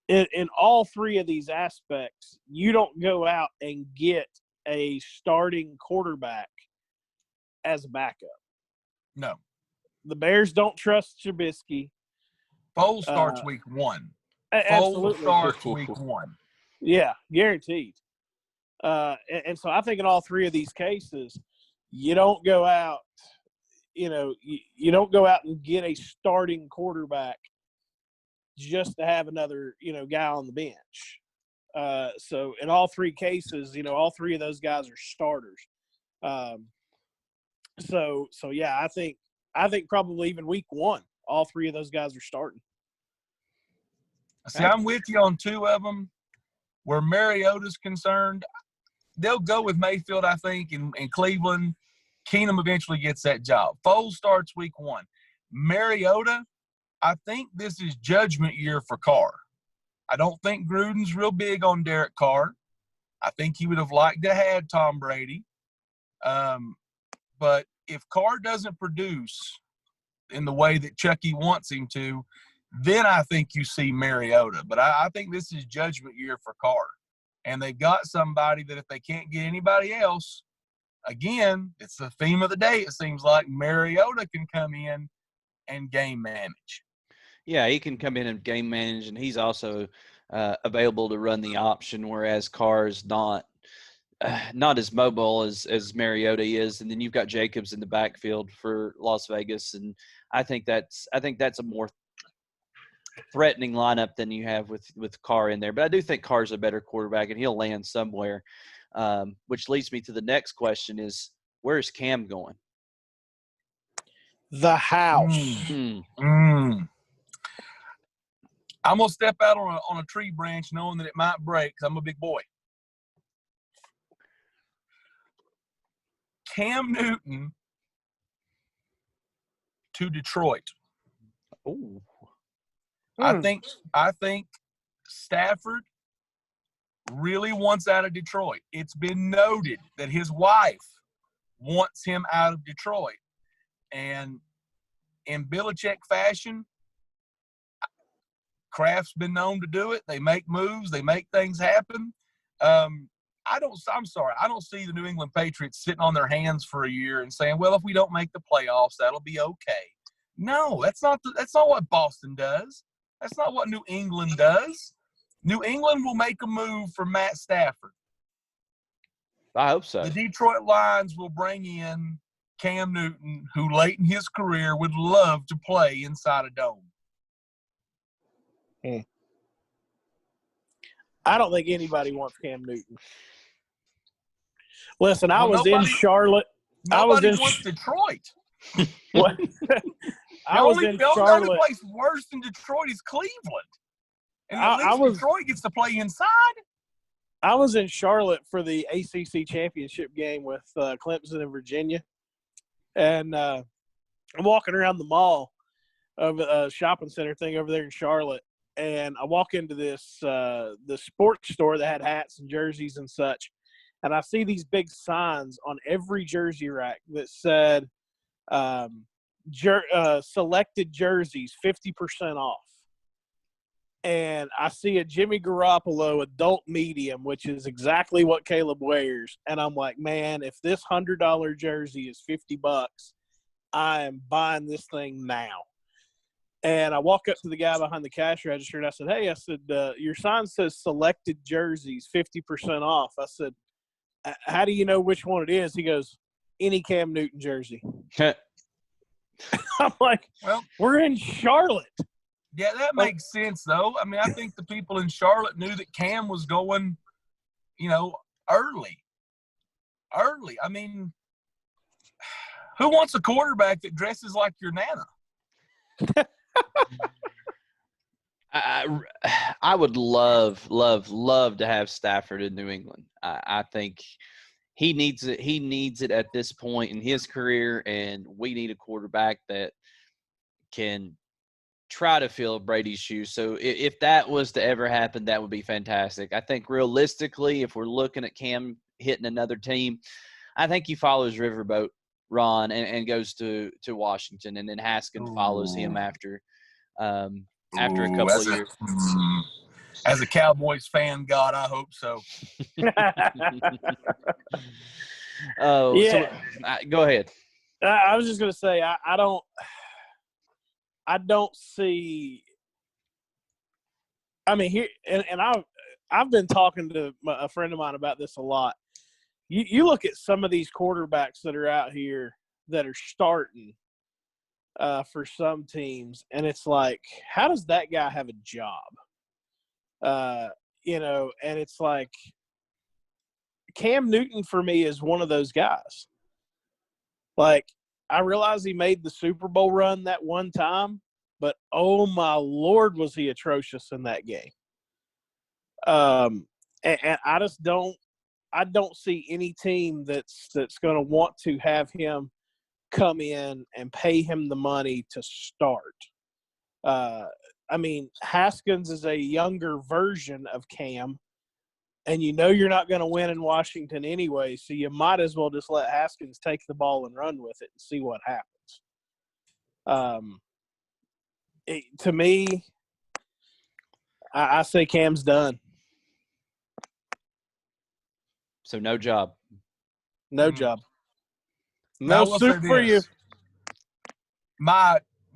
S3: in all 3 of these aspects, you don't go out and get a starting quarterback as a backup.
S2: No.
S3: The Bears don't trust Trubisky.
S2: Foles starts week 1.
S3: Absolutely.
S2: Foles starts week 1.
S3: Yeah, guaranteed. And so I think in all 3 of these cases, you don't go out, you don't go out and get a starting quarterback just to have another, guy on the bench. So in all 3 cases, all 3 of those guys are starters. So yeah, I think I think probably even week 1, all 3 of those guys are starting.
S2: See, I'm with you on 2 of them. Where Mariota's concerned, they'll go with Mayfield, I think, in Cleveland. Keenum eventually gets that job. Foles starts week 1. Mariota, I think this is judgment year for Carr. I don't think Gruden's real big on Derek Carr. I think he would have liked to have Tom Brady. But if Carr doesn't produce in the way that Chucky wants him to, then I think you see Mariota. But I think this is judgment year for Carr. And they've got somebody that if they can't get anybody else, again, it's the theme of the day, it seems like Mariota can come in and game manage.
S1: Yeah, he can come in and game manage, and he's also available to run the option, whereas Carr is not as mobile as Mariota is. And then you've got Jacobs in the backfield for Las Vegas, and I think that's a more threatening lineup than you have with Carr in there. But I do think Carr's a better quarterback, and he'll land somewhere. Which leads me to the next question: is where's Cam going?
S3: The house.
S2: I'm gonna step out on a tree branch, knowing that it might break, because I'm a big boy. Cam Newton to Detroit.
S1: Oh,
S2: I think Stafford really wants out of Detroit. It's been noted that his wife wants him out of Detroit. And in Belichick fashion, Kraft's been known to do it. They make moves. They make things happen. I don't see the New England Patriots sitting on their hands for a year and saying, well, if we don't make the playoffs, that'll be okay. No, that's not what Boston does. That's not what New England does. New England will make a move for Matt Stafford.
S1: I hope so.
S2: The Detroit Lions will bring in Cam Newton, who late in his career would love to play inside a dome.
S3: I don't think anybody wants Cam Newton. Listen, I was in Charlotte.
S2: Nobody wants Detroit.
S3: What?
S2: The only place worse than Detroit is Cleveland. And at least Detroit gets to play inside.
S3: I was in Charlotte for the ACC championship game with Clemson and Virginia. And I'm walking around the mall of a shopping center thing over there in Charlotte. And I walk into this the sports store that had hats and jerseys and such. And I see these big signs on every jersey rack that said selected jerseys, 50% off. And I see a Jimmy Garoppolo adult medium, which is exactly what Caleb wears. And I'm like, man, if this $100 jersey is $50, I am buying this thing now. And I walk up to the guy behind the cash register and I said, hey, your sign says selected jerseys, 50% off. I said, how do you know which one it is? He goes, any Cam Newton jersey. I'm like, well, we're in Charlotte.
S2: Yeah, that makes sense, though. I mean, I think the people in Charlotte knew that Cam was going, early. I mean, who wants a quarterback that dresses like your nana?
S1: I would love to have Stafford in New England. I think he needs it. He needs it at this point in his career, and we need a quarterback that can try to fill Brady's shoes. So if that was to ever happen, that would be fantastic. I think realistically, if we're looking at Cam hitting another team, I think he follows Riverboat Ron and goes to Washington, and then Haskins follows him after a couple of years.
S2: As a Cowboys fan, God, I hope so.
S1: Oh,
S3: yeah.
S1: So, go ahead.
S3: I was just going to say, I don't see. I mean, here and I've been talking to a friend of mine about this a lot. You look at some of these quarterbacks that are out here that are starting for some teams, and it's like, how does that guy have a job? And it's like Cam Newton for me is one of those guys. Like, I realize he made the Super Bowl run that one time, but oh my Lord, was he atrocious in that game. And I just don't see any team that's going to want to have him come in and pay him the money to start. I mean, Haskins is a younger version of Cam, and you know you're not going to win in Washington anyway, so you might as well just let Haskins take the ball and run with it and see what happens. To me, I say Cam's done.
S1: So no job.
S3: No job.
S2: Now, I
S3: No
S2: will say
S3: soup for you.
S2: this.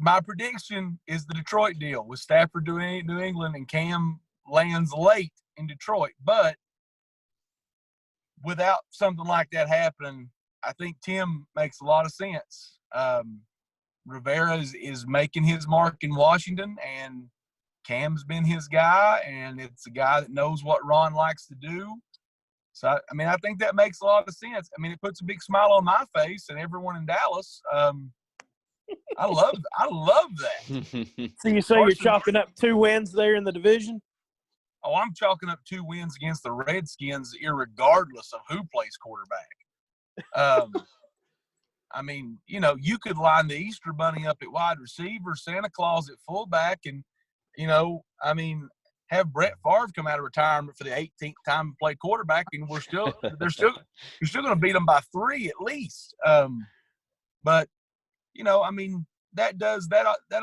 S2: My prediction is the Detroit deal with Stafford to New England and Cam lands late in Detroit. But without something like that happening, I think Tim makes a lot of sense. Rivera is making his mark in Washington, and Cam's been his guy, and it's a guy that knows what Ron likes to do. So, I mean, I think that makes a lot of sense. I mean, it puts a big smile on my face and everyone in Dallas. I love that.
S3: So you say you're chalking up 2 wins there in the division?
S2: Oh, I'm chalking up 2 wins against the Redskins, irregardless of who plays quarterback. I mean, you know, you could line the Easter Bunny up at wide receiver, Santa Claus at fullback, and, you know, I mean, have Brett Favre come out of retirement for the 18th time and play quarterback, and you're still going to beat them by 3 at least. But, you know, I mean, that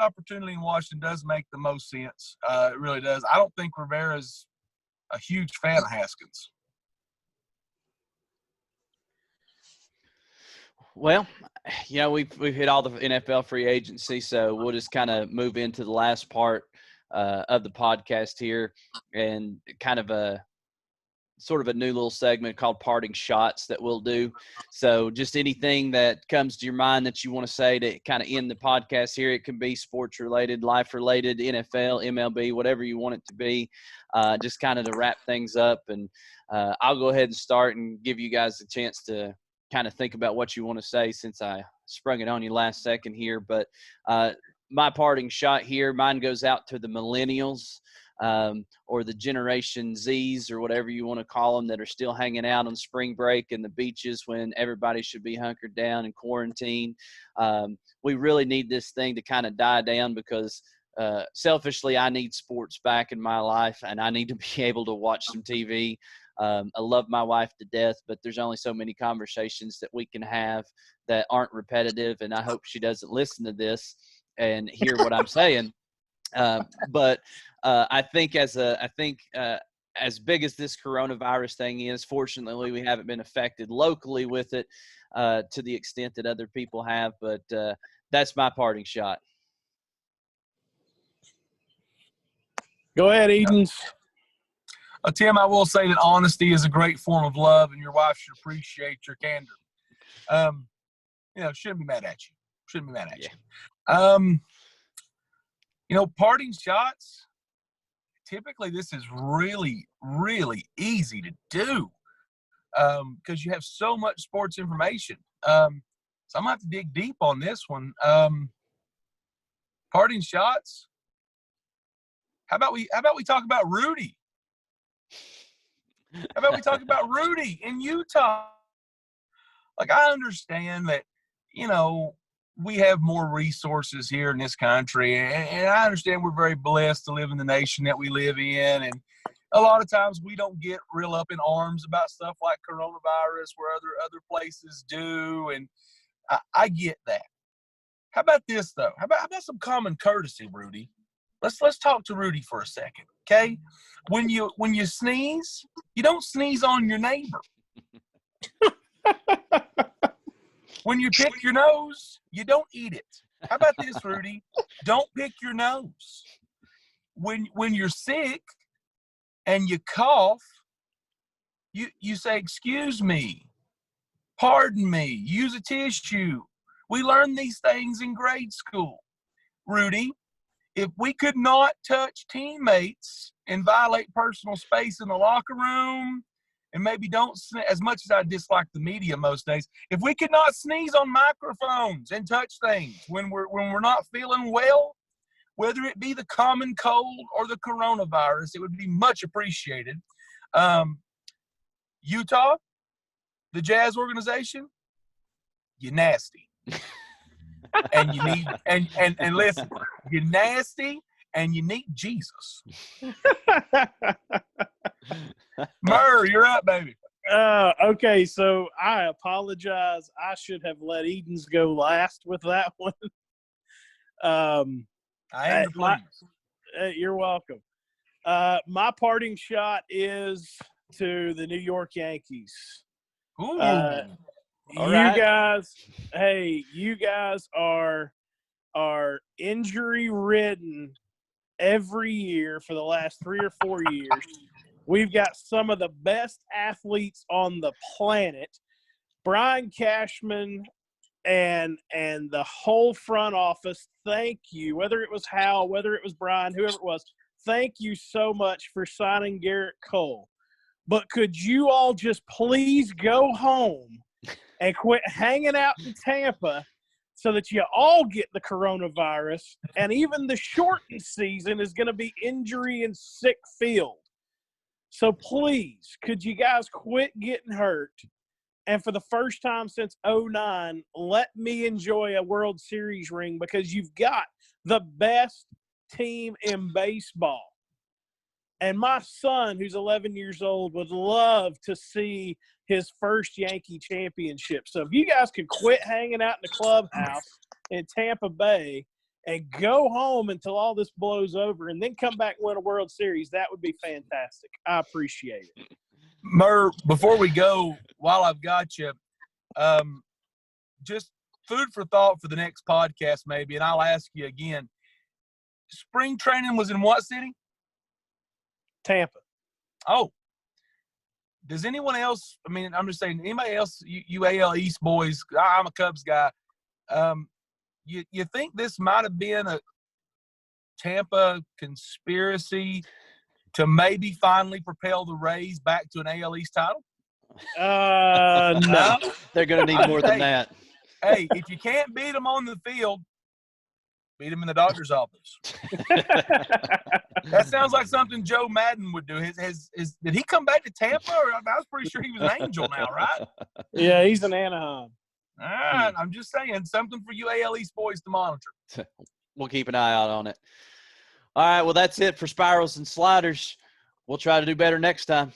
S2: opportunity in Washington does make the most sense. It really does. I don't think Rivera's a huge fan of Haskins.
S1: Well, you know, we've hit all the NFL free agency, so we'll just kind of move into the last part of the podcast here, and kind of a sort of a new little segment called Parting Shots that we'll do. So just anything that comes to your mind that you want to say to kind of end the podcast here. It can be sports related, life related, NFL, MLB, whatever you want it to be, just kind of to wrap things up. And I'll go ahead and start and give you guys a chance to kind of think about what you want to say, since I sprung it on you last second here. But my parting shot here, mine goes out to the millennials, or the Generation Zs, or whatever you want to call them, that are still hanging out on spring break and the beaches when everybody should be hunkered down and quarantined. We really need this thing to kind of die down, because selfishly, I need sports back in my life, and I need to be able to watch some TV. I love my wife to death, but there's only so many conversations that we can have that aren't repetitive, and I hope she doesn't listen to this and hear what I'm saying. But I think as big as this coronavirus thing is, fortunately, we haven't been affected locally with it to the extent that other people have. But that's my parting shot.
S3: Go ahead, Edens.
S2: Tim, I will say that honesty is a great form of love, and your wife should appreciate your candor. You know, shouldn't be mad at you. You know, parting shots, typically this is really, really easy to do because you have so much sports information. So I'm going to have to dig deep on this one. Parting shots, how about we talk about Rudy? How about we talk about Rudy in Utah? Like, I understand that, you know, we have more resources here in this country, and I understand we're very blessed to live in the nation that we live in, and a lot of times we don't get real up in arms about stuff like coronavirus where other places do, and I get that. How about this, though? How about some common courtesy, Rudy? Let's talk to Rudy for a second, okay? When you sneeze, you don't sneeze on your neighbor. When you pick your nose, you don't eat it. How about this, Rudy? Don't pick your nose. When you're sick and you cough, you say, "Excuse me, pardon me," use a tissue. We learned these things in grade school. Rudy, if we could not touch teammates and violate personal space in the locker room and maybe don't as much as I dislike the media most days. If we could not sneeze on microphones and touch things when we're not feeling well, whether it be the common cold or the coronavirus, it would be much appreciated. Utah, the Jazz organization, you're nasty. And you need and listen, you're nasty and you need Jesus. Murr, you're up, baby.
S3: Okay, so I apologize. I should have let Edens go last with that one.
S2: I am
S3: You're welcome. My parting shot is to the New York Yankees.
S2: Ooh.
S3: You guys are injury ridden every year for the last 3 or 4 years. We've got some of the best athletes on the planet. Brian Cashman and the whole front office, thank you. Whether it was Hal, whether it was Brian, whoever it was, thank you so much for signing Garrett Cole. But could you all just please go home and quit hanging out in Tampa so that you all get the coronavirus, and even the shortened season is going to be injury and sick field. So please, could you guys quit getting hurt? And for the first time since 2009, let me enjoy a World Series ring, because you've got the best team in baseball. And my son, who's 11 years old, would love to see his first Yankee championship. So if you guys could quit hanging out in the clubhouse in Tampa Bay and go home until all this blows over and then come back and win a World Series, that would be fantastic. I appreciate it.
S2: Murr, before we go, while I've got you, just food for thought for the next podcast maybe, and I'll ask you again. Spring training was in what city?
S3: Tampa.
S2: Oh. Does anyone else, I mean, I'm just saying, anybody else, you AL East boys, I'm a Cubs guy, you think this might have been a Tampa conspiracy to maybe finally propel the Rays back to an AL East title?
S3: No.
S1: They're going to need more than that.
S2: Hey, if you can't beat them on the field, beat them in the doctor's office. That sounds like something Joe Madden would do. Did he come back to Tampa? Or I was pretty sure he was an Angel now, right?
S3: Yeah, he's in Anaheim.
S2: All right, I'm just saying, something for you AL East boys to monitor.
S1: We'll keep an eye out on it. All right, well, that's it for Spirals and Sliders. We'll try to do better next time.